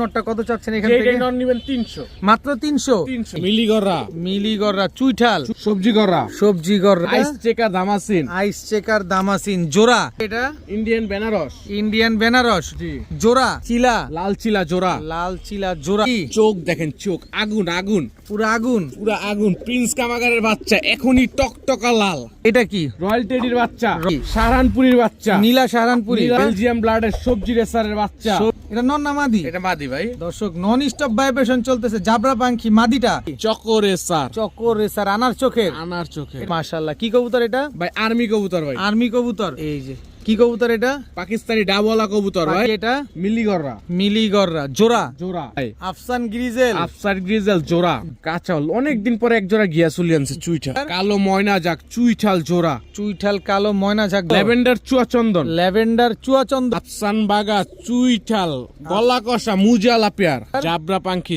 নটটা কত চাচ্ছেন এখান থেকে? এই নর নেবেন 300, মাত্র 300। মিলিগররা চুইঠাল, সবজি গররা, আইস চেকার দামাসিন জোড়া। এটা ইন্ডিয়ান বেনারস, জি জোড়া। চিলা, লাল চিলা জোড়া। চোখ দেখেন, চোখ আগুন, পুরো আগুন। প্রিন্স কামাগারের বাচ্চা, এখনই টকটকা লাল। এটা কি? রয়্যাল টেডির বাচ্চা, সাহারানপুরীর বাচ্চা, নীলা সাহারানপুরি, বেলজিয়াম ব্লাডের সবজি রেসারের বাচ্চা। এটা নন না মাদি? এটা মাদি ভাই। দর্শক নন স্টপ ভাইব্রেশন চলতেছে। জাবরা পাখি মাদিটা, চকর রেসার, আনার চোখের। মাশাআল্লাহ। কি কবুতর এটা ভাই? আর্মি কবুতর ভাই। আর্মি কবুতর। এই যে কি কবুতর এটা? পাকিস্তানি ডাবওয়ালা কবুতর ভাই। এটা মিলিগররা জোড়া। আফসান গ্রিজেল জোড়া। কাঁচাল অনেকদিন পরে এক জোড়া গিয়া চলে আনছে চুইঠাল। কালো ময়না যাক চুইঠাল জোড়া। কালো ময়না ঝাক, ল্যাভেন্ডার চুয়াচন্দন, আফসান বাগা চুইঠাল, গলা কষা মুজালা পেয়ার, জাবরা পাখি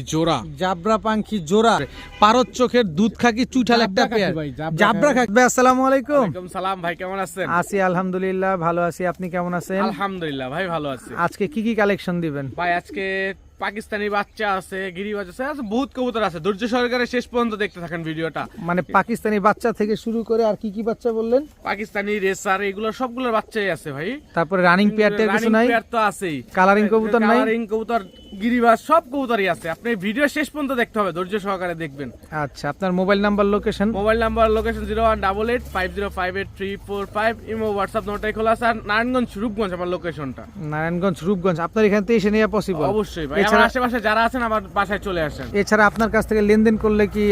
জোড়া। পারদ চোখের দুধ খাকি চুইঠাল একটা পেয়ার। জাবরা খাকি। আসসালামু আলাইকুম। ওয়ালাইকুম সালাম ভাই, কেমন আছেন? আছি আলহামদুলিল্লাহ, ভালো আছি। আপনি কেমন আছেন? আলহামদুলিল্লাহ ভাই, ভালো আছি। আজকে কি কালেকশন দিবেন ভাই? আজকে পাকিস্তানি বাচ্চা আছে, গিরিবাজ আছে, বহুত কবুতর আছে। ধৈর্য সহকারে শেষ পর্যন্ত দেখতে থাকেন ভিডিওটা। মানে পাকিস্তানি বাচ্চা থেকে শুরু করে আর কি বাচ্চা বললেন? পাকিস্তানি রেসার, এগুলো সবগুলোর বাচ্চাই আছে ভাই। তারপরে রানিং পেয়ার কিছু নাই? পেয়ার তো আছেই। কালারিং কবুতর নাই? কালারিং কবুতর, গিরিবাজ সব কবুতরই আছে। আপনি ভিডিও শেষ পর্যন্ত দেখতে হবে, ধৈর্য সহকারে দেখবেন। আচ্ছা, আপনার mobile number location? Mobile number location 01885058345। Imo WhatsApp নোটাই খোলা আছে। আর নারায়ণগঞ্জ রূপগঞ্জ আমার লোকেশনটা। নারায়ণগঞ্জ রূপগঞ্জ। আপনার এখান থেকে এসে নেওয়া পসিবল? অবশ্যই ভাই, আমার আশেপাশে যারা আছেন আমার বাসায় চলে আসেন। এছাড়া আপনার কাছ থেকে লেনদেন করলে কি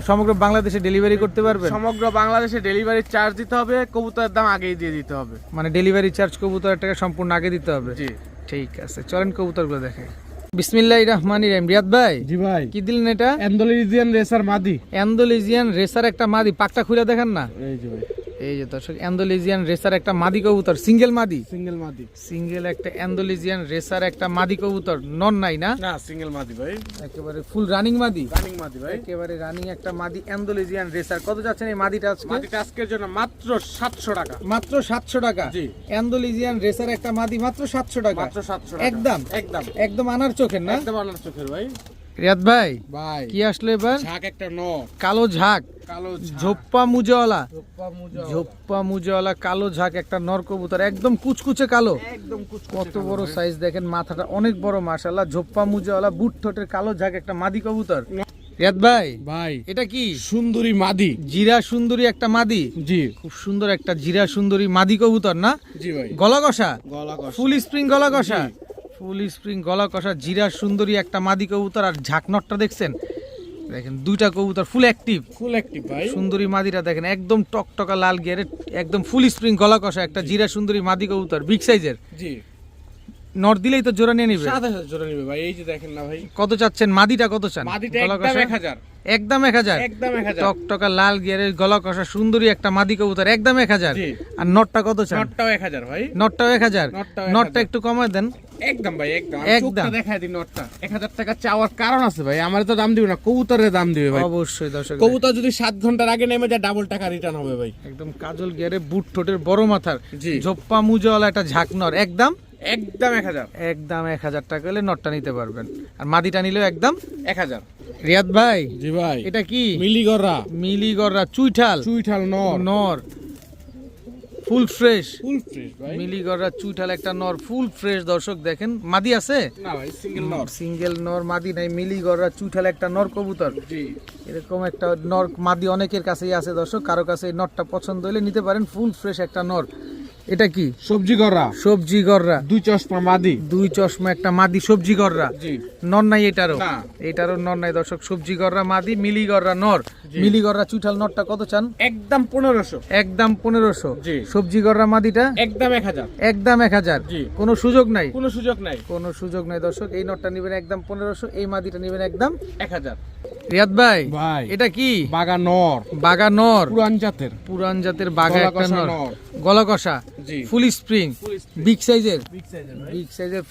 সমগ্র বাংলাদেশে ডেলিভারি করতে পারবেন? সমগ্র বাংলাদেশে ডেলিভারি চার্জ দিতে হবে, কবুতরের দাম আগেই দিয়ে দিতে হবে। মানে ডেলিভারি চার্জ কবুতরের টাকা সম্পূর্ণ আগে দিতে হবে? জি ঠিক আছে, চলেন কবুতরগুলো দেখাই। বিসমিল্লাহির রহমানির রহিম। রিয়াদ ভাই, জি ভাই, কি দিলেন এটা? অ্যান্ডালুজিয়ান রেসার মাদি। অ্যান্ডালুজিয়ান রেসার একটা মাদি। পাকটা খুলে দেখেন না। এই যে ভাই, এই যে দর্শক, অ্যান্ডালুজিয়ান রেসার একটা মাদি কবুতর, সিঙ্গেল মাদি। সিঙ্গেল একটা অ্যান্ডালুজিয়ান রেসার একটা মাদি কবুতর, নন নাই না? না, সিঙ্গেল মাদি ভাই, একেবারে ফুল রানিং মাদি ভাই, একেবারে রানিং একটা মাদি অ্যান্ডালুজিয়ান রেসার। কত যাচ্ছেন এই মাদিটা আজকে? মাদিটা আজকের জন্য মাত্র 700 টাকা। মাত্র 700 টাকা? জি। অ্যান্ডালুজিয়ান রেসার একটা মাদি মাত্র 700 টাকা? মাত্র 700 টাকা। একদম আনার চোখের না? একদম আনার চোখের ভাই। রিয়াদ ভাই, ভাই কি আসলে এবার? ঝাঁক একটা নর, কালো ঝাঁক, ঝোপ্পা মুজাওয়ালা, কালো ঝাঁক একটা নর কবুতর, একদম কুচকুচে কালো। কত বড় সাইজ দেখেন, মাথাটা অনেক বড় মাশাআল্লাহ। ঝোপ্পা মুজাওয়ালা, বুট ঠোঁটের কালো ঝাঁক একটা মাদি কবুতর। রিয়াদ ভাই, এটা কি? সুন্দরী মাদি, জিরা সুন্দরী একটা মাদি। জি, খুব সুন্দর একটা জিরা সুন্দরী মাদি কবুতর না? জি ভাই। গলা কষা, ফুল স্প্রিং গলা কষা, জিরা সুন্দরী একটা মাদি কবুতর। আর ঝাঁকনটটা দেখছেন, দেখেন দুইটা কবুতর ফুল অ্যাক্টিভ ভাই। সুন্দরী মাদিটা দেখেন, একদম টকটকা লাল গিয়ারে, একদম ফুল স্প্রিং গলা কষা একটা জিরা সুন্দরী মাদি কবুতর, বিগ সাইজের। জি, নট দিলেই তো জোড়া নিয়ে নিবে। সাথে জোড়া নিবে ভাই। এই যে দেখেন না ভাই, কত চাচ্ছেন মাদিটা? কত চান? মাদিটা একদম 1000। একদম 1000? টকটকা লাল গিয়ারের গলা কষা সুন্দরী একটা মাদি কবুতর, একদম 1000। আর নটটা কত চান? নটটাও 1000 ভাই। নটটাও 1000? নটটা একটু কমায় দেন। একদম ভাই, একদম দেখায় দিন। নটটা 1000 টাকা চাওয়ার কারণ আছে ভাই, আমার তো দাম দিবে না, কবুতরের দাম দিবে ভাই। অবশ্যই দর্শক, কবুতর যদি 7 ঘন্টার আগে নেমে যায় ডাবল টাকা রিটার্ন হবে ভাই। একদম কাজল গিয়ারে, বুট ঠোঁটের বড় মাথার, ঝোপ্পা মুজাওয়ালা একটা ঝাঁকনর, একদম 1000। একদম 1000 টাকা হলে নটটা নিতে পারবেন। আর মাদিটা নিলেও একদম 1000। রিয়াদ ভাই, জি ভাই, এটা কি? মিলিগররা চুইঠাল নর, ফুল ফ্রেশ ভাই। মিলিগররা চুইঠাল একটা নর, ফুল ফ্রেশ। দর্শক দেখেন, মাদি আছে না ভাই, সিঙ্গেল নর, মাদি নাই। মিলিগররা চুইঠাল একটা নর কবুতর। জি, এরকম একটা নর মাদি অনেকের কাছেই আছে দর্শক, কারো কাছে এই নরটা পছন্দ হলে নিতে পারেন। ফুল ফ্রেশ একটা নর। এটা কি? সবজি গররা, দুই চশমা একটা মাদি সবজি গররা। জি, নর নাই এটারও নর নাই দর্শক। সবজি গররা মাদি, মিলি গররা নর। মিলি গররা চুইঠাল নরটা কত চান? একদম 1500। একদম 1500? জি। সবজি গররা মাদিটা একদম 1000। একদম 1000? জি। কোনো সুযোগ নাই? কোনো সুযোগ নাই দর্শক। এই নরটা নেবেন একদম 1500, এই মাদিটা নেবেন একদম 1000। রিয়াদ ভাই, এটা কি? বাগা নর, পুরান জাতের বাগা একটা নর, গলা কষা, ফুল স্প্রিং, বিগ সাইজের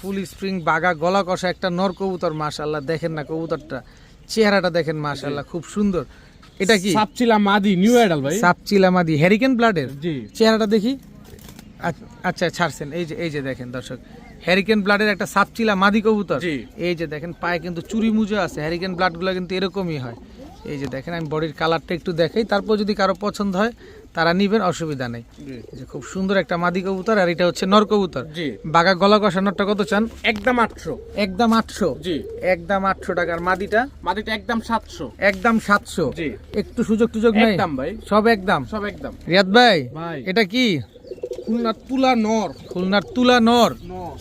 ফুল স্প্রিং বাগা গলা কষা একটা নর কবুতর। মাশাআল্লাহ, দেখেন না কবুতরটা, চেহারাটা দেখেন মাশাআল্লাহ, খুব সুন্দর। এটা কি? সাপচিলা মাদি, নিউ অ্যাডাল ভাই। সাপচিলা মাদি, হ্যারিকেন ব্লাডের। জি, চেহারাটা দেখি। আচ্ছা, ছাড়ছেন। এই যে দেখেন দর্শক, হ্যারিকেন ব্লাডের একটা সাপচিলা মাদি কবুতর। জি। এই যে দেখেন পায়ে কিন্তু চুরি মুজো আছে, হ্যারিকেন ব্লাড গুলো কিন্তু এরকমই হয়। এই যে দেখেন আমি বডির কালারটা একটু দেখাই, তারপর যদি কারো পছন্দ হয় তারা নিবেন, অসুবিধা নেই। জি। এই যে খুব সুন্দর একটা মাদি কবুতর, আর এটা হচ্ছে নর কবুতর। জি। বাঘা গলা কষা নরটা কত চান? একদম 800। একদম 800। জি। একদম 800 টাকার মাদিটা মাদিটা একদম 700। একদম 700। জি। একটু সুযোগ টুযোগ নাই? একদম ভাই, সব একদম। সব একদম। রিয়াদ ভাই ভাই। এটা কি? খুলনার তুলা নর। খুলনার তুলা নর,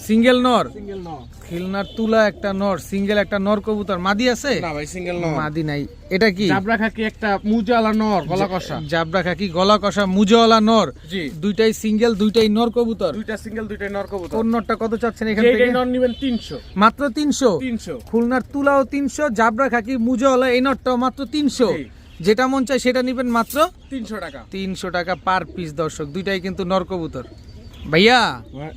সিঙ্গেল নর। সিঙ্গেল নর। খুলনার তুলা একটা নর, সিঙ্গেল একটা নর কবুতর। মাদি আছে? না ভাই, সিঙ্গেল নর। মাদি নাই। এটা কি? জাবরা খাকি একটা মুজালা নর, গলা কষা। জাবরা খাকি গলা কষা মুজওয়ালা নর। জি। দুইটাই সিঙ্গেল, দুইটাই নর কবুতর। দুইটা সিঙ্গেল, দুইটাই নর কবুতর। কোন নরটা কত চাচ্ছেন এখান যেই থেকে? নর নেবেন 300। মাত্র 300। 300। খুলনার তুলাও 300, জাবরা খাকি মুজওয়ালা এই নরটাও মাত্র 300। জি। যেটা মন চায় সেটা নিবেন মাত্র 300 টাকা। 300 টাকা পার পিস। দর্শক দুইটাই কিন্তু নর কবুতর। ভাইয়া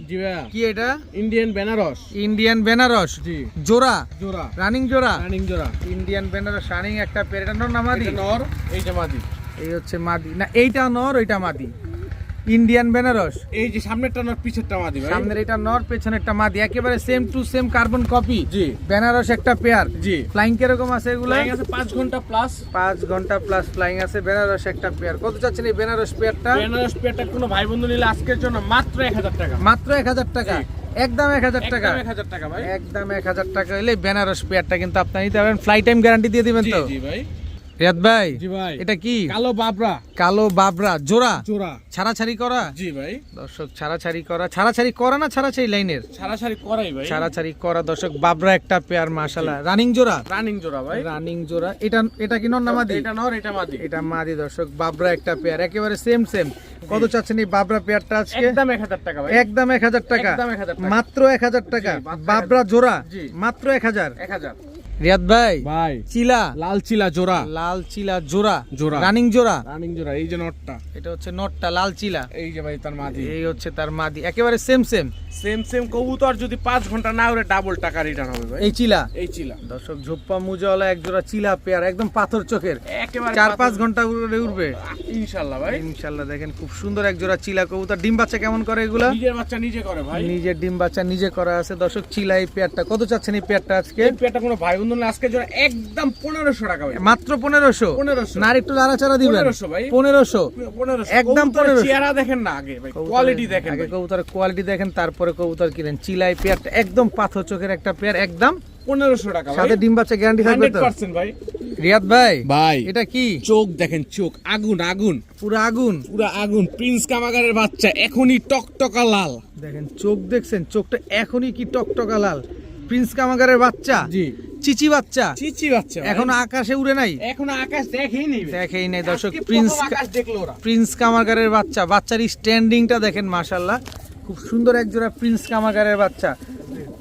জি ভাইয়া, কি এটা? ইন্ডিয়ান বেনারস। ইন্ডিয়ান বেনারস। জি। জোড়া জোড়া, রানিং জোড়া। রানিং জোড়া। ইন্ডিয়ান বেনারস রানিং একটা পেয়ার। এটা নর না মাদি? এটা নর, এইটা মাদি। এই হচ্ছে মাদি না, এইটা নর ওইটা মাদি। ইন্ডিয়ান বেনারস, এই যে সামনেরটা নর, পিছেরটা মাদি ভাই। সামনের এটা নর, পেছনেরটা মাদি, একেবারে same to same carbon copy. জি। বেনারস একটা পেয়ার। জি। ফ্লাইং কিরকম আছে এগুলো? ফ্লাইং আছে 5 ঘন্টা প্লাস। 5 ঘন্টা প্লাস ফ্লাইং আছে। বেনারস একটা পেয়ার। কত চাচ্ছেন এই বেনারস পেয়ারটা? বেনারস পেয়ারটা কোনো ভাই বন্ধু নিলে আজকের জন্য মাত্র 1000 টাকা। মাত্র 1000 টাকা। একদম 1000 টাকা। একদম 1000 টাকা ভাই। একদম 1000 টাকা হলে বেনারস পেয়ারটা কিন্তু আপনি নিতে পারবেন। ফ্লাই টাইম গ্যারান্টি দিয়ে দিবেন জি তো? জি ভাই। রিয়াদ ভাই জি ভাই। এটা কি? কালো বাবরা। কালো বাবরা জোড়া, জোড়া। ছাড়াছাড়ি করা। জি ভাই। দর্শক ছাড়াছাড়ি করা, ছাড়াছাড়ি করা না ছাড়াছাড়ি লাইনের? সারাসারি করাই ভাই। ছাড়াছাড়ি করা। দর্শক বাবরা একটা পেয়ার, মাশাআল্লাহ। রানিং জোড়া। রানিং জোড়া ভাই। রানিং জোড়া। এটা কি নর না মাদি? এটা নর, এটা মাদি। এটা মাদি। দর্শক বাবরা একটা পেয়ার, একেবারে সেম সেম। কত চাচ্ছেন এই বাবরা পেয়ারটা আজকে? একদম 1000 টাকা ভাই। একদম 1000 টাকা। একদম 1000 টাকা। মাত্র 1000 টাকা। জি, মাত্র বাবরা জোড়া জি। মাত্র 1000। 1000 রিয়াদ ভাই ভাই। চিলা, লাল চিলা জোড়া। লাল চিলা জোড়া, জোড়া। রানিং জোড়া। রানিং জোড়া, এই যে নটটা। এটা হচ্ছে নটটা লাল চিলা, এই যে ভাই তার মাদি। এই হচ্ছে তার মাদি, একেবারে সেম সেম। সেম সেম কবুতর যদি 5 ঘন্টা না উড়ে ডাবল টাকা রিটার্ন হবে ভাই। এই চিলা। এই চিলা। দর্শক ঝোপ্পা মুজাওয়ালা এক জোড়া চিলা পেয়ার, একদম পাথর চোখের। একেবারে 4-5 ঘন্টা উড়ে উঠবে ইনশাআল্লাহ ভাই। ইনশাআল্লাহ। দেখেন খুব সুন্দর এক জোড়া চিলা কবুতর। ডিম বাচ্চা কেমন করে এগুলা? নিজের বাচ্চা নিজে করে ভাই। নিজের ডিম বাচ্চা নিজে করা আছে। দর্শক চিলা এই পেয়ারটা কত চাচ্ছেন এই পেয়ারটা আজকে? এই পেয়ারটা কোনো ভাই বন্ধু না আজকে জন্য একদম 1500 টাকা ভাই। মাত্র 1500। 1500 না আর একটু লাড়াচাড়া দিবেন? 1500 ভাই। 1500 1500 একদম কবুতরের 1500। চেহারা দেখেন না আগে ভাই, কোয়ালিটি দেখেন আগে ভাই। কবুতরের কোয়ালিটি দেখেন, তারপরে কবুতর কিনেন। চিলাই পেয়ারটা একদম পাথর চোখের একটা পেয়ার, একদম 1500 টাকা ভাই। সাথে ডিম বাচ্চা গ্যারান্টি থাকবে তো? 100% ভাই। রিয়াদ ভাই ভাই এটা কি? চোখ দেখেন, চোখ আগুন আগুন, পুরো আগুন। পুরো আগুন। প্রিন্স কামাগারের বাচ্চা, এখনই টকটকা লাল। দেখেন চোখ দেখছেন, চোখটা এখনই কি টকটকা লাল। প্রিন্স কামাগারের বাচ্চা, জি। চিচি বাচ্চা, চিচি বাচ্চা ভাই। এখনো আকাশে উড়ে নাই, এখনো আকাশ দেখেই নেই ভাই। দেখেই নাই। দর্শক আজকে প্রিন্স প্রথম আকাশ দেখলো ওরা। প্রিন্স কামাগারের বাচ্চা, বাচ্চার স্ট্যান্ডিংটা দেখেন মাশাআল্লাহ। খুব সুন্দর এক জোড়া প্রিন্স কামাগারের বাচ্চা।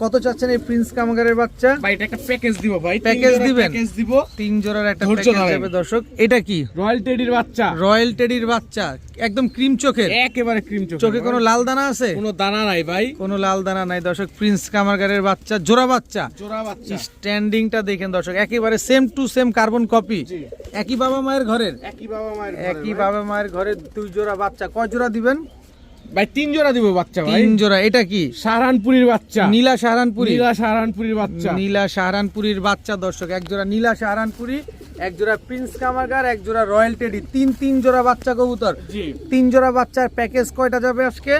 কত চাচ্ছেন এই প্রিন্স কামাগারের বাচ্চা? ভাই এটা একটা প্যাকেজ দিব ভাই। প্যাকেজ দিবেন? প্যাকেজ দিব। 3 জোড়ার একটা ধৈর্য প্যাকেজ ধরেন। যাবে দর্শক। এটা কি? রয়্যাল টেডির বাচ্চা। রয়্যাল টেডির বাচ্চা, একদম ক্রিম চোখের। একেবারে ক্রিম চোখ। চোখে কোনো লাল দানা আছে? কোনো দানা নাই ভাই। কোনো লাল দানা নাই। দর্শক প্রিন্স কামাগারের বাচ্চা, জোড়া বাচ্চা। জোড়া বাচ্চা। স্ট্যান্ডিংটা দেখেন দর্শক, একেবারে same to same carbon copy. জি। একই বাবা মায়ের ঘরের, একই বাবা মায়ের একই বাবা মায়ের ঘরের 2 জোড়া বাচ্চা। কয় জোড়া দিবেন? ভাই 3 জোড়া দিব বাচ্চা ভাই। 3 জোড়া। এটা কি? সাহারানপুরির বাচ্চা। নীলা সাহারানপুরি। নীলা সাহারানপুরির বাচ্চা। নীলা সাহারানপুরির বাচ্চা। দর্শক এক জোড়া নীলা সাহারানপুরি, এক জোড়া প্রিন্স কামাগার, এক জোড়া রয়্যাল টেডি। 3 জোড়া বাচ্চা কবুতর। জি। 3 জোড়া বাচ্চার প্যাকেজ কয়টা যাবে আজকে?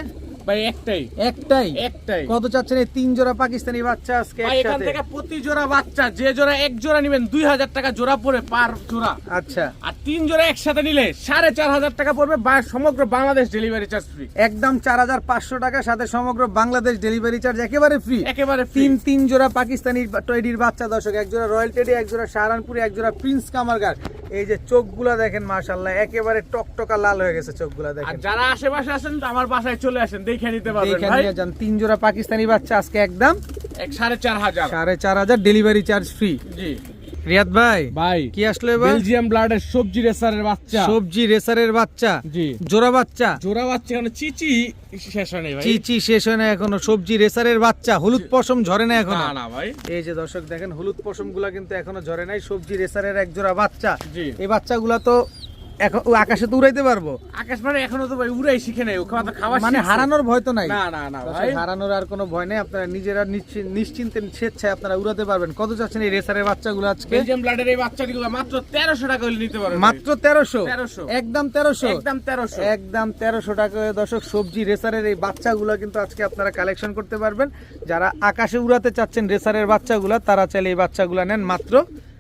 ভাই একটাই। একটাই। একটাই। কত চাচ্ছেন এই 3 জোড়া পাকিস্তানি বাচ্চা আজকে ভাই এখান একসাথে? থেকে প্রতি জোড়া বাচ্চা, যে জোড়া এক জোড়া নেবেন 2000 টাকা জোড়া পড়ে পার জোড়া। আচ্ছা, আর 3 জোড়া একসাথে নিলে 4500 টাকা পড়বে, সমগ্র বাংলাদেশ ডেলিভারি চার্জ ফ্রি। একদম 4500 টাকা, সাথে সমগ্র বাংলাদেশ ডেলিভারি চার্জ একেবারে ফ্রি। একেবারে ফ্রি। 3 জোড়া পাকিস্তানি টেডির বাচ্চা দর্শক, এক জোড়া রয়্যাল টেডি, এক জোড়া সাহারানপুরি, এক জোড়া প্রিন্স কামারগার। এই যে চোখগুলা দেখেন মাশাআল্লাহ, একেবারে টকটকা লাল হয়ে গেছে চোখগুলা আর দেখেন। যারা আশেপাশে আছেন তো আমার বাসায় চলে আসেন, দেখে নিতে পারবেন দেখে ভাই। নিয়ে যান। 3 জোড়া পাকিস্তানি বাচ্চা আজকে একদম 4500। 4500, ডেলিভারি চার্জ ফ্রি। জি। রিয়াদ ভাই ভাই কি আসলো এবার? বেলজিয়াম ব্লাডের সবজি রেসারের বাচ্চা। সবজি রেসারের বাচ্চা, জি। জোড়া বাচ্চা। জোড়া বাচ্চা এখানে চিচি শেষ হয় নাই ভাই। চিচি শেষ হয় না এখনো। সবজি রেসারের বাচ্চা, হলুদ পশম ঝরে না এখনো। না না ভাই। এই যে দর্শক দেখেন হলুদ পশম গুলা কিন্তু এখনো ঝরে নাই। সবজি রেসারের এক জোড়া বাচ্চা। জি। এই বাচ্চাগুলা তো এখন ও আকাশে তো উড়াইতে পারবো, আকাশ মানে এখনো তো ভাই উড়াই শিখে নাই, ওখানে তো খাওয়া মানে শিখছে। হারানোর ভয় তো নাই। না না না ভাই, হারানোর আর কোনো ভয় নেই, আপনারা নিজেরা নিশ্চিন্তে স্বেচ্ছায় আপনারা উড়াতে পারবেন। কত চাচ্ছেন এই রেসারের বাচ্চাগুলো আজকে? বেলজিয়াম ব্লাডের এই বাচ্চাগুলো মাত্র 1300 টাকা হলে নিতে পারবেন। মাত্র 1300, 1300, একদম 1300, একদম 1300, একদম 1300 টাকা। দর্শক সবজি রেসারের এই বাচ্চাগুলো কিন্তু আজকে আপনারা কালেকশন করতে পারবেন। যারা আকাশে উড়াতে চাচ্ছেন রেসারের বাচ্চাগুলো, তারা চাইলে এই বাচ্চাগুলো নেন মাত্র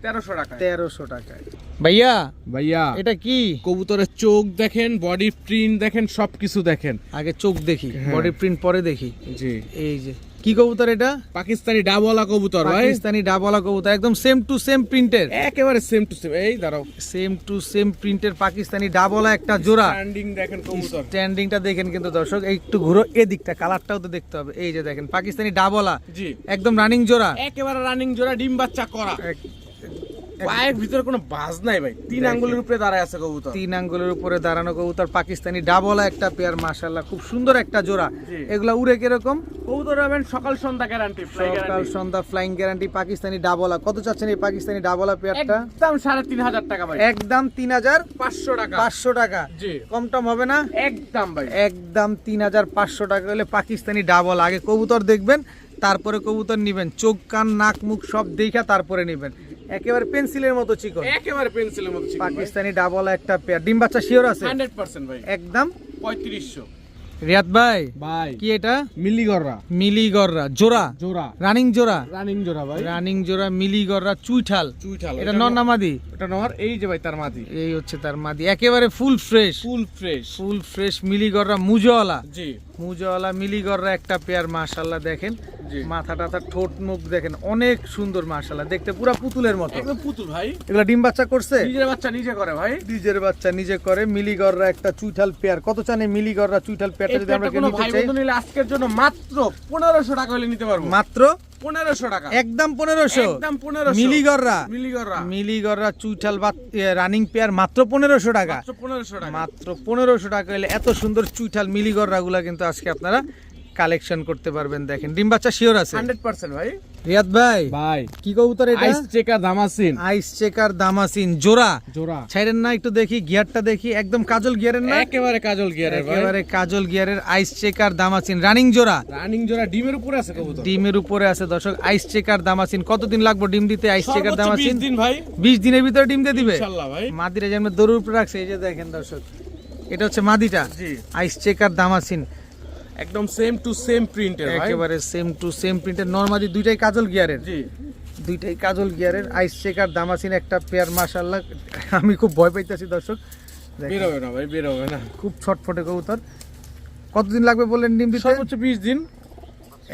1300 টাকা। 1300 টাকায়। ভাইয়া ভাইয়া এটা কি? কবুতরের চোখ দেখেন, বডি প্রিন্ট দেখেন, সবকিছু দেখেন। আগে চোখ দেখি, হ্যাঁ। বডি প্রিন্ট পরে দেখি। জি, এই যে কি কবুতর এটা? পাকিস্তানি ডাবওয়ালা কবুতর ভাই, পাকিস্তানি ডাবওয়ালা কবুতর, একদম সেম টু সেম প্রিন্টের, একেবারে সেম টু সেম। এই দাঁড়াও, সেম টু সেম প্রিন্টের পাকিস্তানি ডাবওয়ালা একটা জোড়া। স্ট্যান্ডিং দেখেন কবুতর, স্ট্যান্ডিংটা দেখেন কিন্তু দর্শক, একটু ঘুরো এদিকটা, কালারটাও তো দেখতে হবে। এই যে দেখেন পাকিস্তানি ডাবওয়ালা, জি একদম রানিং জোড়া। একেবারে রানিং জোড়া, ডিম বাচ্চা করা, এক- পায়ের ভিতরে কোনো বাজ নাই ভাই, 3 দেখেন। আঙ্গুলের উপরে দাঁড়ায় আছে কবুতর। 3 আঙ্গুলের উপরে দাঁড়ানো কবুতর, পাকিস্তানি ডাবওয়ালা একটা পেয়ার, মাশাআল্লাহ খুব সুন্দর একটা জোড়া। জি। এগুলা উড়ে কিরকম? কবুতর হবেন সকাল সন্ধ্যা গ্যারান্টি, সকাল সন্ধ্যা ফ্লাইং গ্যারান্টি, পাকিস্তানি ডাবওয়ালা। কত চাচ্ছেন এই পাকিস্তানি ডাবওয়ালা পেয়ারটা? একদম 3500 টাকা ভাই, একদম 3500 টাকা। 500 টাকা। জি কম টম হবে না? একদম ভাই, একদম 3500 টাকা হলে পাকিস্তানি ডাবল। আগে কবুতর দেখবেন, তারপরে কবুতর নিবেন, চোখ কান নাক মুখ সব দেখা তারপরে নিবেন। একেবারে পেন্সিলের মতো চিকন একেবারে পেন্সিলের মতো চিকন ভাই। পাকিস্তানি ডাবল একটা পেয়ার। ডিম বাচ্চা শিওর আছে? 100% ভাই, একদম 3500 রিয়াদ ভাই। ভাই কি এটা? মিলিগররা, মিলিগররা জোড়া, জোড়া রানিং জোড়া, রানিং জোড়া ভাই, রানিং জোড়া মিলিগররা চুইঠাল। চুইঠাল। এটা নর না মাদি? এটা নর। এই যে ভাই তার মাদি, এই হচ্ছে তার মাদি, একেবারে full fresh, full fresh. Full fresh মিলিগররা মুজওয়ালা, জি মুজওয়ালা মিলিগররা একটা পেয়ার। মাশাআল্লাহ দেখেন জি, মাথা টাথা ঠোঁট মুখ দেখেন, অনেক সুন্দর মাশাআল্লাহ, দেখতে পুরা পুতুলের মতো। একদম পুতুল ভাই, এগুলা ডিম বাচ্চা করছে? নিজের বাচ্চা নিজে করে ভাই, নিজের বাচ্চা নিজে করে। মিলিগররা একটা চুইঠাল পেয়ার। কত চান এই মিলিগররা চুইঠাল পেয়ারটা যদি আমরা কোনো নিতে ভাই চাই? বন্ধু নিলে আজকের জন্য মাত্র 1500 টাকা হলে নিতে পারবো। মাত্র 1500 টাকা, একদম 1500। একদম 1500 মিলিগররা, মিলিগররা মিলিগররা চুইঠাল রানিং পেয়ার মাত্র 1500 টাকা। মাত্র 1500 টাকা। মাত্র 1500 টাকা হলে এত সুন্দর চুইঠাল মিলিগররা গুলা কিন্তু আজকে আপনারা কালেকশন করতে পারবেন। দেখেন ডিম বাচ্চা শিওর আছে? 100% ভাই। রিয়াদ ভাই ভাই কি কবুতর এটা? আইস চেকার দামাসিন, আইস চেকার দামাসিন জোড়া। জোড়া ছাইরেন না, একটু দেখি গিয়ারটা দেখি, একদম কাজল গিয়ারের না? একেবারে কাজল গিয়ারের ভাই, একেবারে কাজল গিয়ারের আইস চেকার দামাসিন রানিং জোড়া। রানিং জোড়া, ডিমের উপরে আছে কবুতর, ডিমের উপরে আছে দর্শক। আইস চেকার দামাসিন কতদিন লাগবে ডিম দিতে? আইস চেকার সর্বোচ্চ দামাসিন 20 দিন ভাই, 20 দিনের ভিতরে ডিম দিয়ে দিবে ইনশাআল্লাহ ভাই। মাদিরা যেমন দৌড়ের উপরে রাখছে। এই যে দেখেন দর্শক, এটা হচ্ছে মাদিটা, জি আইস চেকার দামাসিন, একদম সেম টু সেম প্রিন্টের ভাই, একেবারে সেম টু সেম প্রিন্টের। নরমাদি দুইটাই কাজল গিয়ারের, জি দুইটাই কাজল গিয়ারের। আইস চেকার দামাসিন একটা পেয়ার। মাশাআল্লাহ আমি খুব ভয় পাইতেছি দর্শক, দেখেন, বের হবে না ভাই, বের হবে না। খুব ছটফটে কবুতর। কতদিন লাগবে বললেন ডিম দিতে? সর্বোচ্চ 20 দিন।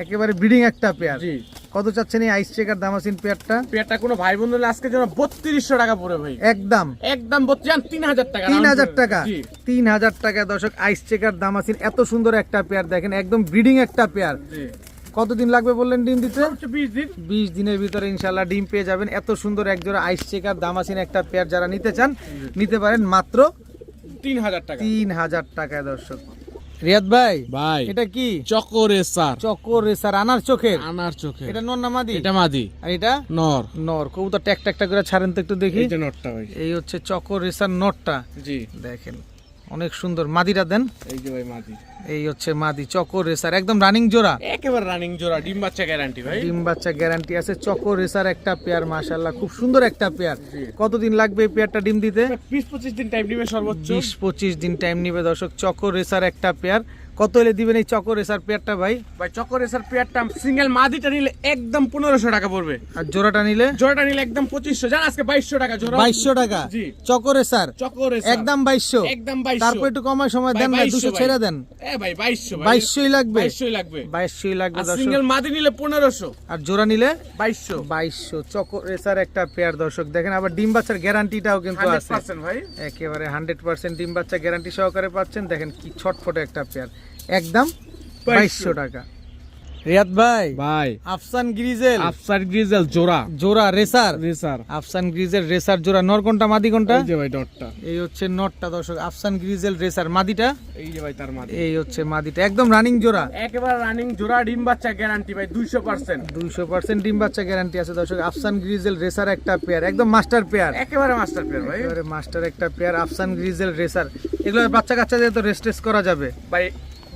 একেবারে ব্রিডিং একটা পেয়ার। জি কত চাচ্ছেন এই আইস চেকার দামাসিন পেয়ারটা? পেয়ারটা কোনো ভাই বন্ধু নিলে আজকের জন্য 3200 টাকা পড়ে ভাই, একদম একদম 3000 টাকা, 3000 টাকা। জি 3000 টাকা দর্শক আইস চেকার দামাসিন। এত সুন্দর একটা পেয়ার দেখেন, একদম ব্রিডিং একটা পেয়ার। জি কতদিন লাগবে বললেন ডিম দিতে? সর্বোচ্চ 20 দিন। 20 দিনের ভিতরে ইনশাআল্লাহ ডিম পেয়ে যাবেন। এত সুন্দর একজোড়া আইস চেকার দামাসিন একটা পেয়ার যারা নিতে চান নিতে পারেন মাত্র 3000 টাকা। 3000 টাকায় দর্শক। রিয়াদ ভাই ভাই এটা কি? চকরে স্যার, চকর রেসার আনার চোখের। আনার চোখে, এটা নর না মাদি? এটা মাদি, আর এটা নর। নর। কবুতর একটা একটা করে ছাড়েন তো একটু দেখি। এই যে নরটা ভাই, এই হচ্ছে চকর রেসার নটটা, জি দেখেন অনেক সুন্দর। মাদিটা দেন। এই যে ভাই মাদি, এই হচ্ছে মাদি চকর রেসার, একদম রানিং জোড়া, একেবারে রানিং জোড়া, ডিম বাচ্চা গ্যারান্টি ভাই। ডিম বাচ্চা গ্যারান্টি আছে। চকর রেসার একটা পেয়ার, মাশাআল্লাহ খুব সুন্দর একটা পেয়ার। কতদিন লাগবে এই পেয়ারটা ডিম দিতে? 20-25 দিন টাইম নিবে সর্বোচ্চ। 20-25 দিন টাইম নিবে দর্শক। চকর রেসার একটা পেয়ার। কত হলে দিবেন এই চকর রেসার পেয়ারটা ভাই? ভাই চকরে স্যার পেয়ারটা সিঙ্গেল মাদিটা নিলে একদম 1500 টাকা পড়বে, আর জোড়াটা নিলে? জোড়াটা নিলে একদম 2500, জান আজকে 2200 টাকা জোড়া। 2200 টাকা। জি চকর রেসার চকরে একদম 2200। একদম 2200। তারপর একটু কমায় সময় দেন না, 200 ছেড়ে দেন। এ ভাই 2200 ভাই, 2200ই লাগবে। 2200 লাগবে। 2200ই লাগবে আর দর্শক। সিঙ্গেল মাদি নিলে 1500, আর জোড়া নিলে 2200। 2200। চকর রেসার একটা পেয়ার দর্শক দেখেন। আবার ডিম বাচ্চার গ্যারান্টিটাও কিন্তু আছে 100% ভাই, একেবারে 100% ডিম বাচ্চা গ্যারান্টি সহকারে পাচ্ছেন। দেখেন কি ছটফটে একটা পেয়ার, একদম 2200 টাকা। রিয়াদ ভাই ভাই আফসান গ্রিজেল আফসার গ্রিজেল জোড়া জোড়া রেসার রেসার আফসান গ্রিজেল রেসার জোড়া নর কোনটা মাদি কোনটা এই যে ভাই ডটটা এই হচ্ছে নটটা দর্শক আফসান গ্রিজেল রেসার মাদিটা এই যে ভাই তার মাদি এই হচ্ছে মাদিটা একদম রানিং জোড়া একেবারে রানিং জোড়া ডিম বাচ্চা গ্যারান্টি ভাই 200% 200% ডিম বাচ্চা গ্যারান্টি আছে দর্শক আফসান গ্রিজেল রেসার একটা পেয়ার একদম মাস্টার পেয়ার একেবারে মাস্টার পেয়ার ভাই একেবারে মাস্টার একটা পেয়ার আফসান গ্রিজেল রেসার এগুলো বাচ্চা কাচ্চা দিয়ে তো রেস্ট করা যাবে ভাই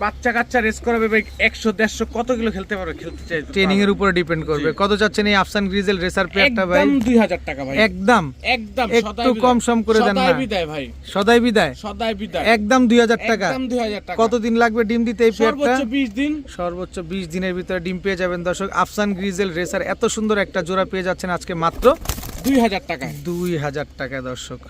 বাচ্চা কাচ্চা রেস করাবে ভাই 100 150 কত কিলো খেলতে পারবে খেলতে চাই তো ট্রেনিং এর উপরে ডিপেন্ড করবে কত যাচ্ছেন এই আফসান গ্রিজেল রেসার পেয়ারটা ভাই একদম 2000 টাকা ভাই একদম একদম একটু কম সম করে দেন না সদাই বিদায় ভাই সদাই বিদায় সদাই বিদায় একদম 2000 টাকা একদম 2000 টাকা কতদিন লাগবে ডিম দিতে এই পেয়ারটা সর্বোচ্চ 20 দিন সর্বোচ্চ 20 দিনের ভিতরে ডিম পেয়ে যাবেন দর্শক আফসান গ্রিজেল রেসার এত সুন্দর একটা জোড়া পেয়ে যাচ্ছেন আজকে মাত্র 2000 টাকা 2000 টাকা দর্শক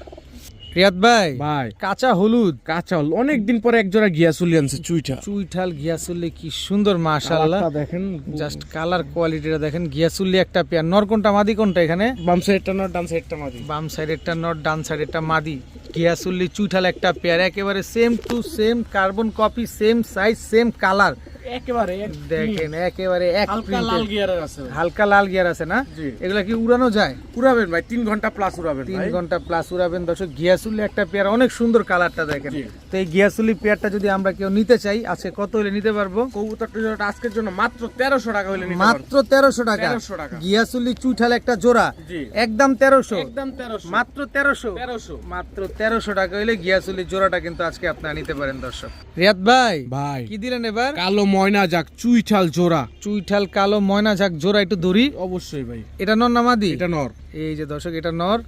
রিয়াদ ভাই ভাই কাঁচা হলুদ কাঁচা অনেক দিন পরে এক জোড়া গিয়াসুলি আনছে চুইটা চুইঠাল গিয়াসুল্লি কি সুন্দর মাশাআল্লাহ কালারটা দেখেন জাস্ট কালার কোয়ালিটিটা দেখেন গিয়াসুল্লি একটা পেয়ার নর কোনটা মাদি কোনটা এখানে বাম সাইডটা না ডান সাইডটা মাদি বাম সাইডেরটা নর ডান সাইডেরটা মাদি গিয়াসুল্লি চুইঠাল একটা পেয়ার একেবারে same to same carbon copy same size same colour একেবারে দেখেন একেবারে এক হালকা লাল গিয়ারের আছে হালকা লাল গিয়ার আছে না জি। এগুলা কি উড়ানো যায় উড়াবেন ভাই 3 ঘন্টা প্লাস উড়াবেন 3 ঘন্টা প্লাস উড়াবেন দর্শক গিয়াসুল্লি একটা পেয়ার অনেক সুন্দর কালারটা দেখেন জি। তো এই গিয়াসুল্লি পেয়ারটা যদি আমরা কেউ নিতে চাই আজকে কত হলে নিতে পারবো কবুতরটা জোড়াটা আজকের জন্য মাত্র 1300 টাকা হইলে নিতে পারবেন মাত্র 1300 টাকা 1300 টাকা। গিয়াসুল্লি চুইঠাল একটা জোড়া জি। একদম 1300 একদম 1300 মাত্র 1300 1300 মাত্র 1300 টাকা হইলে গিয়াসুল্লি জোড়াটা কিন্তু আজকে আপনারা নিতে পারেন দর্শক রিয়াদ ভাই ভাই কি দিলেন এবার কালো ময়না যাক চুইঠাল জোড়া চুইঠাল কালো ময়না ঝাক জোড়া একটু ধরি অবশ্যই ভাই এটা নর না মাদি এটা নর এই যে দর্শক এটা নর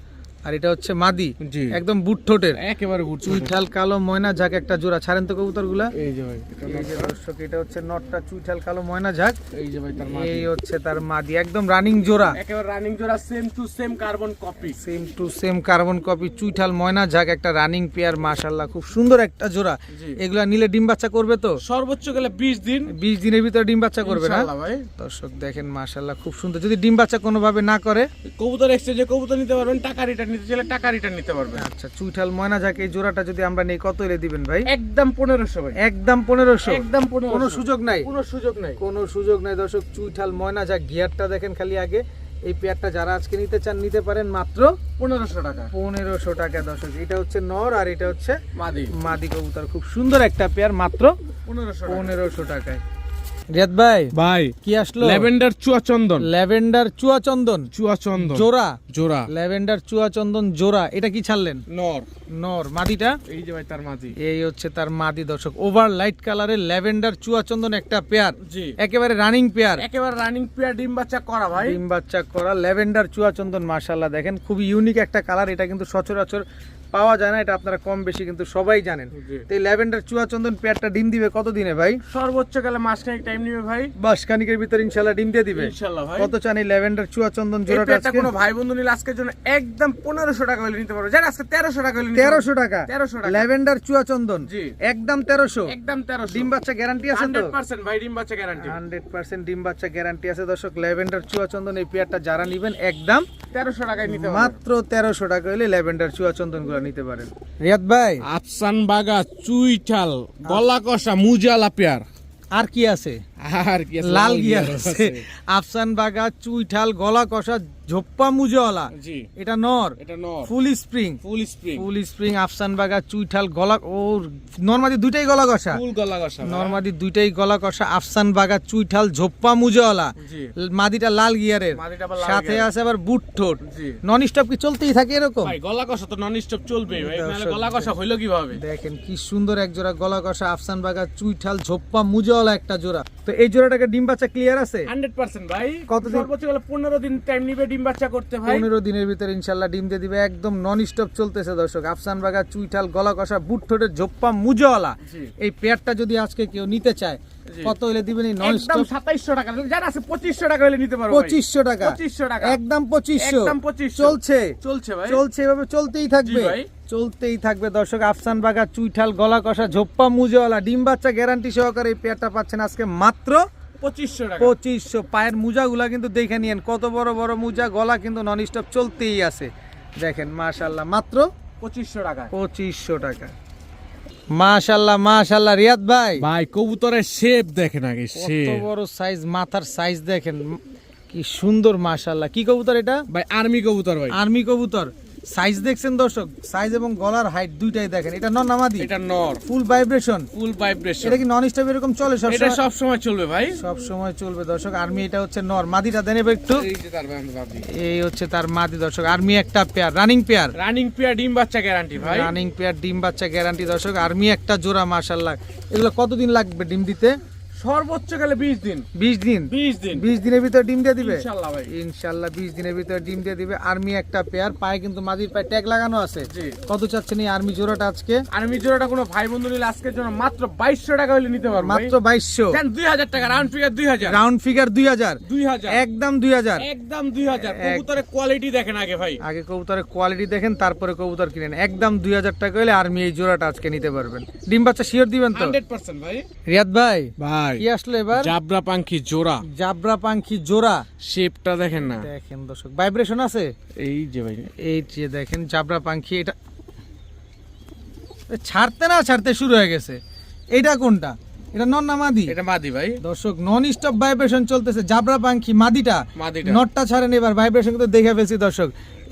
আর এটা হচ্ছে মাদি জি একদম বুট ঠোঁটের একেবারে গুড চুইঠাল কালো ময়না ঝাক একটা জোড়া ছাড়েন তো কবুতরগুলা এই যে ভাই এটা এই যে দর্শক এটা হচ্ছে নটটা চুইঠাল কালো ময়না ঝাক এই যে ভাই তার মাদি এই হচ্ছে তার মাদি একদম রানিং জোড়া একেবারে রানিং জোড়া same to same carbon copy same to same carbon copy চুইঠাল ময়না ঝাক একটা রানিং পেয়ার মাশাআল্লাহ খুব সুন্দর একটা জোড়া জি। এগুলা নিলে ডিম বাচ্চা করবে তো সর্বোচ্চ গেলে 20 দিন 20 দিনের ভিতরে ডিম বাচ্চা করবে না ইনশাআল্লাহ ভাই দর্শক দেখেন মাশাআল্লাহ খুব সুন্দর যদি ডিম বাচ্চা কোনোভাবে না করে কবুতর এক্সচেঞ্জে কবুতর নিতে পারবেন টাকা রিটার্ন নিতে চাইলে টাকা রিটার্ন নিতে পারবেন আচ্ছা চুইঠাল ময়না ঝাক এই জোড়াটা যদি আমরা নেই কত এলে দিবেন ভাই একদম 1500 ভাই একদম 1500 একদম 1500 কোনো সুযোগ নাই কোনো সুযোগ নাই কোনো সুযোগ নাই দর্শক চুইঠাল ময়না ঝাক গিয়ারটা দেখেন খালি আগে এই পেয়ারটা যারা আজকে নিতে চান নিতে পারেন মাত্র 1500 টাকা 1500 টাকা দর্শক এটা হচ্ছে নর আর এটা হচ্ছে মাদি মাদি কবুতর খুব সুন্দর একটা পেয়ার মাত্র 1500 টাকায় রিয়াদ ভাই ভাই কি আসলো ল্যাভেন্ডার চুয়া চন্দন ল্যাভেন্ডার চুয়া চন্দন জোড়া জোড়া ল্যাভেন্ডার চুয়া চন্দন জোড়া এটা কি ছাড়লেন নর নর মাদিটা এই যে ভাই তার মাদি এই হচ্ছে তার মাদি দর্শক ওভার লাইট কালারের ল্যাভেন্ডার চুয়া চন্দন একটা পেয়ার জি একেবারে রানিং পেয়ার একেবারে রানিং পেয়ার ডিম বাচ্চা করা ভাই ডিম বাচ্চা করা ল্যাভেন্ডার চুয়া চন্দন মাশাআল্লাহ দেখেন খুবই ইউনিক একটা কালার এটা কিন্তু সচরাচর পাওয়া যায় না এটা আপনারা কম বেশি কিন্তু সবাই জানেন জি। তো এই ল্যাভেন্ডার চুয়া চন্দন পেয়ারটা ডিম দিবে কত দিনে ভাই সর্বোচ্চ গেলে মাসখানেক টাইম নিবে ভাই বাস খানিকের ভিতর ইনশাআল্লাহ ডিম দিয়ে দিবে ইনশাআল্লাহ ভাই কত চান এই ল্যাভেন্ডার চুয়া চন্দন এই জোড়াটা পেয়ারটা আজকে কোনো ভাই বন্ধু নিলে আজকের জন্য একদম 1500 টাকা হলে নিতে পারবে জান আজকে 1300 টাকা হলে 1300 টাকা 1300 টাকা ল্যাভেন্ডার চুয়া চন্দন জি। একদম 1300 একদম 1300 ডিম বাচ্চা গ্যারান্টি আছে তো 100% ভাই ডিম বাচ্চা গ্যারান্টি 100% ডিম বাচ্চা গ্যারান্টি আছে দর্শক ল্যাভেন্ডার চুয়া চন্দন এই পেয়ারটা যারা নেবেন একদম 1300 টাকায় নিতে পারবে মাত্র 1300 টাকা হলে ল্যাভেন্ডার চুয়া চন্দন গুলো নিতে পারেন রিয়াদ ভাই আফসান বাগা চুইঠাল গলা কষা মুজালা পেয়ার আর কি আছে আর কি আছে? লাল গিয়ার আছে আফসান বাগা চুইঠাল গলা কষা ঝোপ্পা মুজওয়ালা জি এটা নর এটা নর ফুল স্প্রিং ফুল স্প্রিং আফসান বাগা চুইঠাল গলা ও নরমাদি দুইটাই গলা কষা ফুল গলা কষা নরমাদি দুইটাই গলা কষা আফসান বাগা চুইঠাল ঝোপ্পা মুজওয়ালা জি মাদিটা লাল গিয়ারের মাদিটা আবার লাল সাথে গিয়ারের। আছে আবার বুট ঠোঁট জি নন স্টপ কি চলতেই থাকে এরকম ভাই গলা কষা তো নন স্টপ চলবেই ভাই নাহলে দর্শক গলা কষা হইলো কিভাবে দেখেন কি সুন্দর এক জোড়া গলা কষা আফসান বাগা চুইঠাল ঝোপ্পা মুজওয়ালা একটা জোড়া তো এই জোড়াটাকে ডিম বাচ্চা ক্লিয়ার আছে 100% ভাই কতদিন? সর্বোচ্চ গেলে 15 দিন টাইম নিবে ডিম বাচ্চা করতে ভাই 15 দিনের ভিতরে ইনশাল্লাহ ডিম দিয়ে দিবে একদম নন স্টপ চলতেছে দর্শক আফসান বাগা চুইঠাল গলা কষা বুট ঠোঁটের ঝোপ্পা মুজওয়ালা জি এই পেয়ারটা যদি আজকে কেউ নিতে চায় জি। কত হলে দিবেন এই নন একদম স্টপ 2700 টাকা যারা আছে 2500 টাকা হলে নিতে পারো ভাই 2500 টাকা 2500 টাকা একদম 2500 একদম 2500 চলছে চলছে ভাই চলছে এভাবে চলতেই থাকবে জি ভাই। চলতেই থাকবে দর্শক আফসান বাগা চুইঠাল গলা কষা ঝোপ্পা মুজওয়ালা ডিম বাচ্চা গ্যারান্টি সহকারে এই পেয়ারটা পাচ্ছেন আজকে মাত্র 2500 টাকা 2500 পায়ের মুজাগুলা কিন্তু দেখে নিয়েন কত বড় বড় মুজা গলা কিন্তু নন স্টপ চলতেই আছে দেখেন মাশাআল্লাহ মাত্র 2500 টাকা 2500 টাকা মাশাআল্লাহ মাশাআল্লাহ রিয়াদ ভাই ভাই কবুতরের শেপ দেখেন আগে কত শেপ বড় সাইজ, মাথার সাইজ দেখেন কি সুন্দর মাশাআল্লাহ। কি কবুতর এটা? ভাই আর্মি কবুতর ভাই, আর্মি কবুতর। সাইজ দেখছেন দর্শক, সাইজ এবং গলার হাইট দুইটাই দেখেন। এটা নর নামাদি, এটা নর, ফুল ভাইব্রেশন, ফুল ভাইব্রেশন। এটা কি নন স্টপ এরকম চলে সব এটা সব সময় চলবে ভাই, সব সময় চলবে দর্শক। আর্মি এটা হচ্ছে নর, মাদিটা দেন এবার একটু। এই যে তার মাদি, এই হচ্ছে তার মাদি দর্শক। আর্মি একটা pair, running pair, running pair, ডিম বাচ্চা গ্যারান্টি ভাই, রানিং পেয়ার ডিম বাচ্চা গ্যারান্টি দর্শক। আর্মি একটা জোড়া মাশাআল্লাহ। এগুলো কতদিন লাগবে ডিম দিতে? সর্বোচ্চ গেলে 20 দিন, 20 দিন, 20 দিন 20 দিনের ভিতর ডিম দিয়ে দিবে ইনশাআল্লাহ ভাই, ইনশাআল্লাহ 20 দিনের ভিতর ডিম দিয়ে দিবে। আর্মি একটা পেয়ার, পায়ে কিন্তু মাদির পায়ে ট্যাগ লাগানো আছে। জি। কত চাচ্ছেন এই আর্মি জোড়াটা আজকে? আর্মি জোড়াটা কোনো ভাই বন্ধু নিলে আজকের জন্য মাত্র 2200 টাকা হলে নিতে পারবো মাত্র 2200, দেন 2000 টাকা, রাউন্ড ফিগার 2000, রাউন্ড ফিগার 2000, 2000 একদম 2000, একদম 2000। কবুতরের কোয়ালিটি দেখেন আগে ভাই, আগে কবুতরের কোয়ালিটি দেখেন তারপরে কবুতর কিনেন। একদম 2000 টাকা হলে আর্মি এই জোড়াটা আজকে নিতে পারবেন। ডিম বাচ্চা শিওর দিবেন তো? 100% ভাই। রিয়াদ ভাই ভাই কি আসলো এবার? জাবরা পাখি জোড়া, জাবরা পাখি জোড়া। শেপটা দেখেন না, দেখেন দর্শক ভাইব্রেশন আছে, এই যে ভাই, এই যে দেখেন জাবরা পাখি। এটা ছাড়তে না ছাড়তে শুরু হয়ে গেছে। এটা কোনটা? এটা নন না মাদি? এটা মাদি ভাই দর্শক নন স্টপ ভাইব্রেশন চলতেছে। জাবরা পাখি মাদিটা, মাদিটা। নটটা ছাড়েন এবার, ভাইব্রেশন কিন্তু দেখে ফেলছি দর্শক।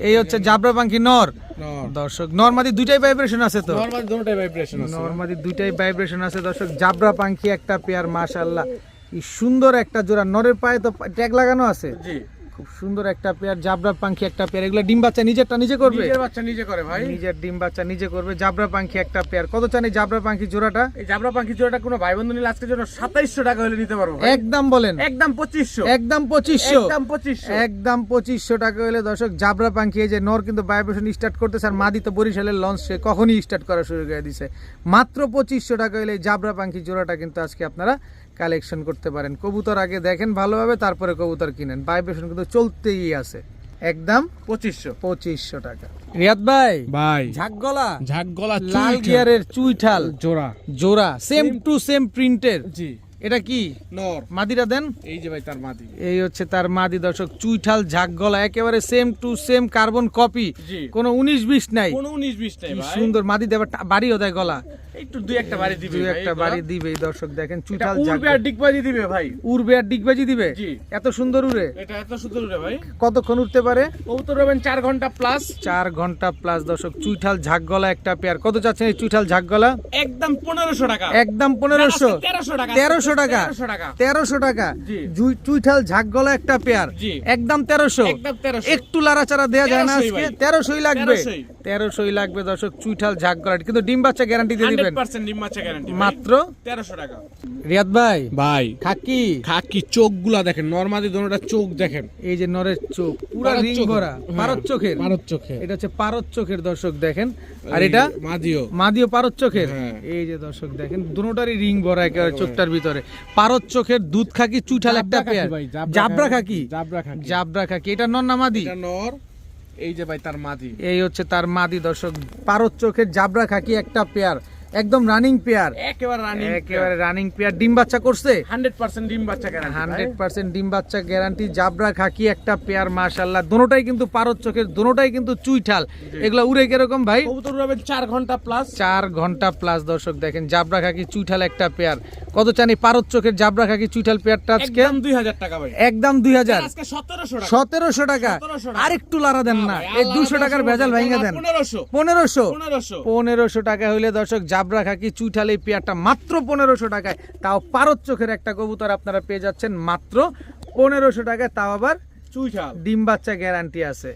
এই হচ্ছে জাবরা পাখি নর। নর, দর্শক নর মাদি দুইটাই ভাইব্রেশন আছে তো? নরমাল দুটোই ভাইব্রেশন আছে, নর মাদি দুইটাই ভাইব্রেশন আছে দর্শক। জাবরা পাখি একটা পেয়ার মাশাআল্লাহ, কি সুন্দর একটা জোড়া। নরের পায়ে তো ট্যাগ লাগানো আছে। জি, খুব সুন্দর একটা পেয়ার, জাবরা পাখি একটা পেয়ার। এগুলো ডিম বাচ্চা নিজেরটা নিজে করবে? নিজের বাচ্চা নিজে করে ভাই, নিজের ডিম বাচ্চা নিজে করবে। জাবরা পাখি একটা পেয়ার। কত চান এই জাবরা পাখি জোড়াটা? এই জাবরা পাখি জোড়াটা কোনো ভাই বন্ধু নিলে আজকের জন্য 2700 টাকা হলে নিতে পারবো ভাই, একদম বলেন, একদম 2500, একদম 2500, একদম 2500, একদম 2500 টাকা হলে দর্শক জাবরা পাখি। এই যে নর কিন্তু ভাইব্রেশন স্টার্ট করতেছে, আর মাদি তো বরিশালের লঞ্চ সে কখনই স্টার্ট করা শুরু করে দিছে। মাত্র 2500 টাকা হলে এই জাবরা পাখি জোড়াটা কিন্তু আজকে আপনারা কালেকশন করতে পারেন। কবুতর আগে দেখেন ভালোভাবে, তারপরে কবুতর কিনেন। ভাইব্রেশন কিন্তু চলতেই আছে। একদম 2500 টাকা। রিয়াদ ভাই ভাই ঝাক গলা, ঝাক গলা লাল গিয়ারের চুইঠাল জোড়া, জোড়া, সেম টু সেম প্রিন্টের। জি, এটা কি নর, মাদিরা দেন? এই যে ভাই তার মাদি, এই হচ্ছে তার মাদি দর্শক। চুইঠাল ঝাক গলা, একেবারে same to same carbon copy, জি, কোনো 19-20 নাই। কোনো 19-20 নাই কি ভাই, সুন্দর মাদি দেবার বাড়িও দেয় গলা, একটু দুই একটা বাড়ি দিবে দুই ভাই, একটা বাড়ি দিবে দর্শক। দেখেন এটা চুইঠাল ঝাক উড়বে আর ডিগবাজি দিবে ভাই, উড়বে আর ডিগবাজি দিবে। জি, এত সুন্দর উড়ে, এটা এত সুন্দর উড়ে ভাই। কতক্ষণ উঠতে পারে? কবুতর হবেন 4 ঘন্টা প্লাস, 4 ঘন্টা প্লাস দর্শক। চুইঠাল ঝাক গলা একটা পেয়ার। কত চাচ্ছেন এই চুইঠাল ঝাক গলা? একদম 1500 টাকা, একদম 1500, 1300 টাকা, 1300 টাকা, 1300 টাকা, 1300 টাকা। জি। চুইঠাল ঝাক গলা একটা পেয়ার, জি। একদম 1300, একদম 1300, একটু লাড়াচাড়া দেয়া যায় না 1300 আজকে? ভাই। 1300 লাগবে, 1300 1300 লাগবে দর্শক। চুইঠাল ঝাক গলা, কিন্তু ডিম বাচ্চা গ্যারান্টি দিয়ে দিবেন 100% ডিম বাচ্চা গ্যারান্টি মাত্র 1300 টাকা। রিয়াদ ভাই ভাই খাকি, খাকি চোখগুলা দেখেন, নরমালি দোনোটা চোখ দেখেন, এই যে নরের চোখ পুরা পারদ রিং চোখের। ভরা, পারদ চোখের, পারদ চোখে, এটা হচ্ছে পারদ চোখের দর্শক দেখেন। আর এটা মাদিও, মাদিও পারদ চোখের। হ্যাঁ। এই যে দর্শক দেখেন দুটোটারই রিং ভরা একেবারে চোখটার ভিতরে। পারদ চোখের দুধ খাকি চুইঠাল একটা জাবরা পেয়ার। খাকি ভাই, জাবরা খাকি, জাবরা খাকি, জাবরা খাকি। এটা নর না মাদি? এটা নর, এই যে ভাই তার মাদি, এই হচ্ছে তার মাদি দর্শক। পারদ চোখের জাবরা খাকি একটা পেয়ার, একদম রানিং পেয়ার, একেবারে রানিং, একেবারে রানিং পেয়ার। ডিম বাচ্চা করছে 100% ডিম বাচ্চা গ্যারান্টি, 100% ডিম বাচ্চা গ্যারান্টি। জাবরা খাকি একটা পেয়ার মাশাআল্লাহ। দুটোটাই কিন্তু পারদ চোখের, দুটোটাই কিন্তু চুইঠাল। এগুলা উড়ে কিরকম ভাই? কবুতর উড়াবেন 4 ঘন্টা প্লাস, 4 ঘন্টা প্লাস দর্শক। দেখেন জাবরা খাকি চুইঠাল একটা পেয়ার। কত চান এই পারদ চোখের জাবরা খাকি চুইঠাল পেয়ারটা আজকে? একদম 2000 টাকা ভাই, একদম 2000, আজকে 1700 টাকা, 1700 টাকা। 1700 টাকা। আরেকটু লারা দেন না, এই 200 টাকার ভেজাল ভাঙা দেন। 1500, 1500, 1500 টাকা হইলে দর্শক জাবরা খাকি চুইঠাল এই পেয়ারটা মাত্র 1500 টাকায়। তাও পারদ চোখের একটা কবুতর আপনারা পেয়ে যাচ্ছেন মাত্র 1500 টাকায়, তাও আবার চুইঠাল, ডিম বাচ্চা গ্যারান্টি আছে।